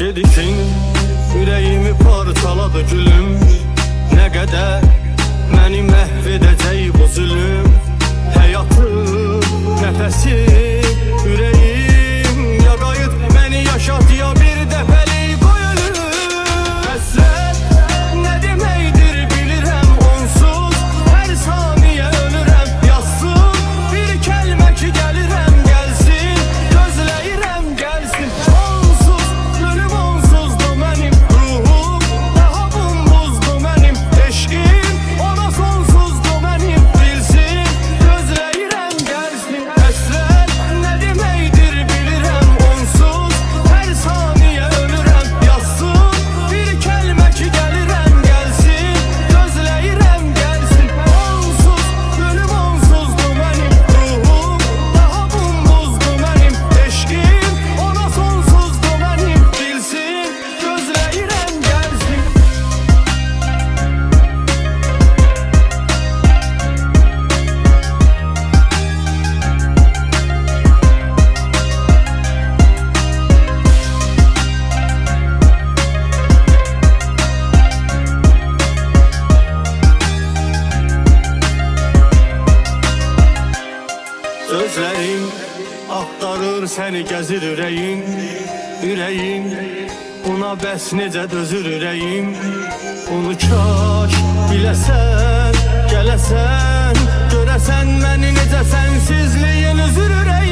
Dediksin yüreğimi parçaladı gülüm. Ne kadar beni mahvedecek bu zulüm. Hayatım, nefesim, yüreğim ya kayıt beni yaşat ya bir defeli koy ölüm. Hasret ne demektir bilirəm onsuz, her saniye ölürəm yazsın bir kelime ki gelirəm gelsin, gözleyirəm gelsin. Onsuz ölüm onsuzdu benim ruhum, daha bumbuzdu benim eşkim, ona sonsuzdu benim bilsin, gözleyirəm gelsin. Hasret ne demektir bilirəm onsuz, her saniye ölürəm yazsın bir kelime ki gelirəm gelsin, gözleyirəm gelsin. Onsuz ölüm onsuzdu benim ruhum, daha bumbuzdu benim eşkim, ona sonsuzdu benim bilsin, gözleyirəm gelsin. Sözlerin aktarır seni gezir yüreğin, yüreğin buna bəs necə dözür yüreğim. Onu kaş biləsən, gələsən, görəsən məni necə sensizliyin üzür yüreğim.